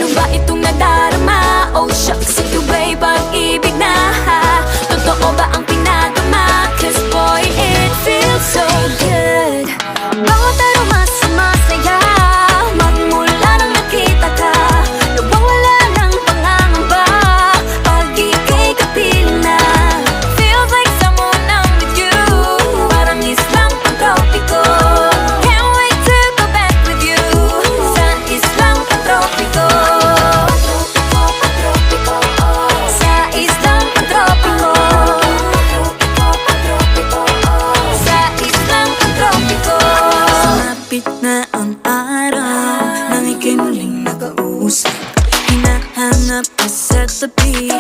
Ano ba itong nadarama? Oh shucks, ito ba'y pag-ibig na? Totoo ba ang pinagama? Cause boy, it feels so good. Bawat aroma sumasaya magmula nang nakita ka. Nawawala ng pangangamba pag ika'y kapiling na. Feels like someone I'm with you, parang islang pantropiko. Can't wait to go back with you sa islang pantropiko. Sa islang pantropiko. Sa islang pantropiko. Sumapit na ang araw nang ika'y muling nakausap. Hinahanap ka sa tabi